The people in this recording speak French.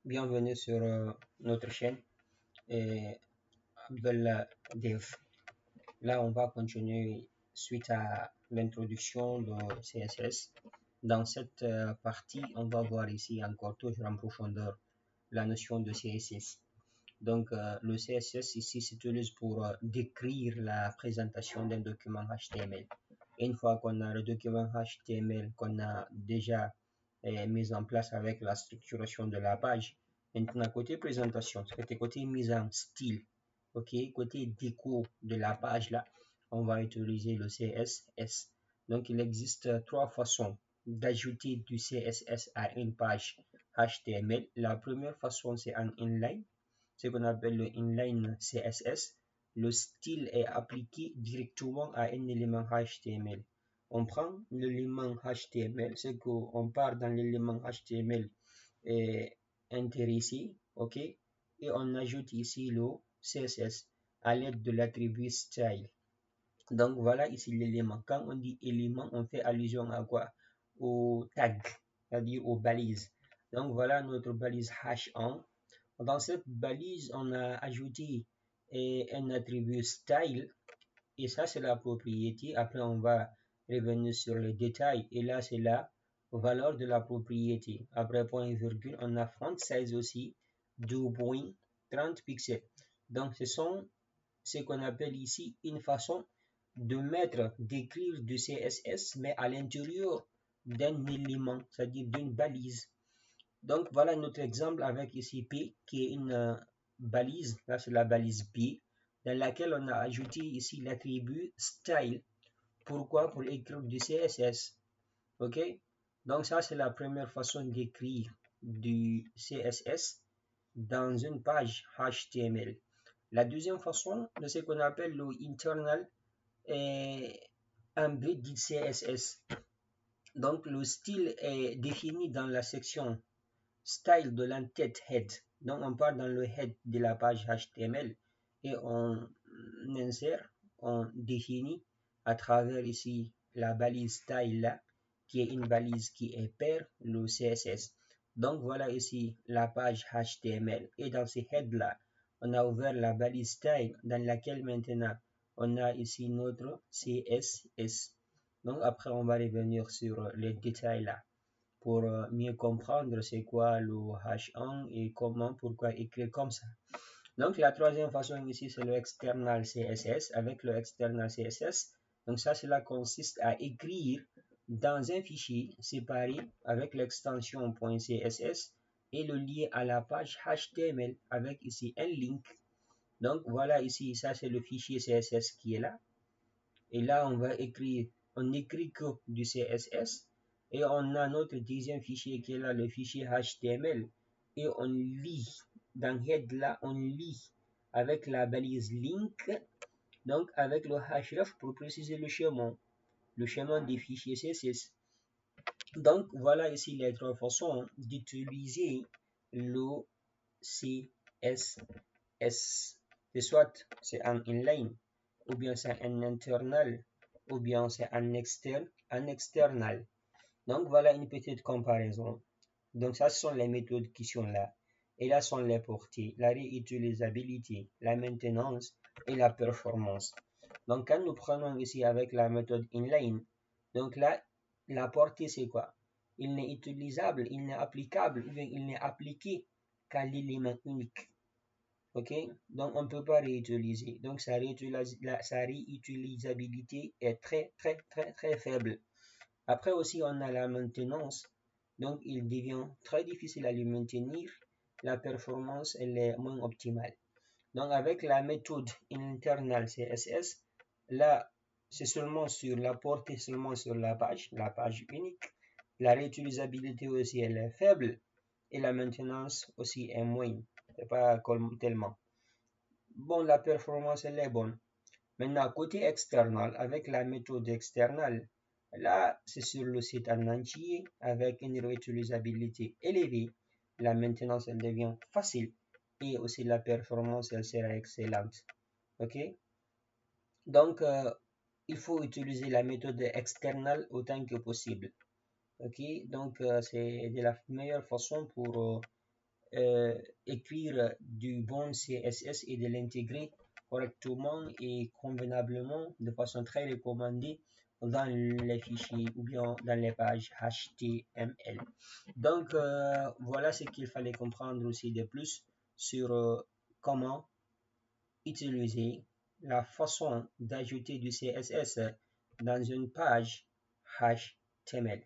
Bienvenue sur notre chaîne et Abdullah Dev. Là, on va continuer suite à l'introduction de CSS. Dans cette partie, on va voir ici encore toujours en profondeur la notion de CSS. Donc, le CSS ici s'utilise pour décrire la présentation d'un document HTML. Une fois qu'on a le document HTML qu'on a déjà mis en place avec la structuration de la page, maintenant côté présentation, côté mise en style, ok, côté déco de la page là, on va utiliser le CSS. Donc, il existe trois façons d'ajouter du CSS à une page HTML. La première façon, c'est en inline, ce qu'on appelle le inline CSS. Le style est appliqué directement à un élément HTML. On prend l'élément HTML, c'est qu'on part dans l'élément HTML intéressé, ok, et on ajoute ici le CSS à l'aide de l'attribut style. Donc voilà ici l'élément. Quand on dit élément, on fait allusion à quoi? Au tag, c'est-à-dire aux balises. Donc voilà notre balise h1. Dans cette balise, on a ajouté un attribut style, et ça c'est la propriété. Après, on va revenir sur les détails, et là c'est la valeur de la propriété. Après point virgule, on a font size aussi 2.30 pixels. Donc ce sont ce qu'on appelle ici une façon de mettre, d'écrire du CSS, mais à l'intérieur d'un élément, c'est-à-dire d'une balise. Donc voilà notre exemple avec ici P qui est une balise, là c'est la balise P, dans laquelle on a ajouté ici l'attribut style. Pourquoi? Pour écrire du CSS. Ok? Donc ça c'est la première façon d'écrire du CSS dans une page HTML. La deuxième façon, c'est ce qu'on appelle le internal embedded CSS. Donc le style est défini dans la section style de l'entête head. Donc on part dans le head de la page HTML et on insère, on définit à travers ici la balise style là, qui est une balise qui est paire le CSS. Donc voilà ici la page HTML, et dans ce head là, on a ouvert la balise style dans laquelle maintenant on a ici notre CSS. Donc après on va revenir sur les détails là pour mieux comprendre c'est quoi le H1 et comment, pourquoi écrire comme ça. Donc la troisième façon ici, c'est le external CSS. Avec le external CSS, donc ça, cela consiste à écrire dans un fichier séparé avec l'extension .css et le lier à la page HTML avec ici un link. Donc voilà ici, ça c'est le fichier CSS qui est là. Et là, on n'écrit que du CSS. Et on a notre deuxième fichier qui est là, le fichier HTML. Et on lit, dans head là, on lit avec la balise link, donc avec le href pour préciser le chemin des fichiers CSS. Donc voilà ici les trois façons d'utiliser le CSS. C'est soit c'est en inline, ou bien c'est un internal, ou bien c'est un external. Donc voilà une petite comparaison. Donc ça, ce sont les méthodes qui sont là. Et là sont les portées, la réutilisabilité, la maintenance et la performance. Donc quand nous prenons ici avec la méthode inline, donc là, la portée c'est quoi? Il n'est utilisable, il n'est applicable, ou bien il n'est appliqué qu'à l'élément unique. Ok, donc on ne peut pas réutiliser. Donc sa réutilisabilité est très faible. Après aussi, on a la maintenance. Donc il devient très difficile à le maintenir. La performance, elle est moins optimale. Donc avec la méthode internal CSS, là, c'est seulement sur la portée, seulement sur la page unique. La réutilisabilité aussi, elle est faible. Et la maintenance aussi est moindre. C'est pas tellement. Bon, la performance, elle est bonne. Maintenant, côté external, avec la méthode externale, là, c'est sur le site en entier avec une réutilisabilité élevée. La maintenance, elle devient facile et aussi la performance, elle sera excellente. OK? Donc, il faut utiliser la méthode externale autant que possible. OK? Donc, c'est de la meilleure façon pour écrire du bon CSS et de l'intégrer correctement et convenablement de façon très recommandée dans les fichiers ou bien dans les pages HTML. Donc, voilà ce qu'il fallait comprendre aussi de plus sur comment utiliser la façon d'ajouter du CSS dans une page HTML.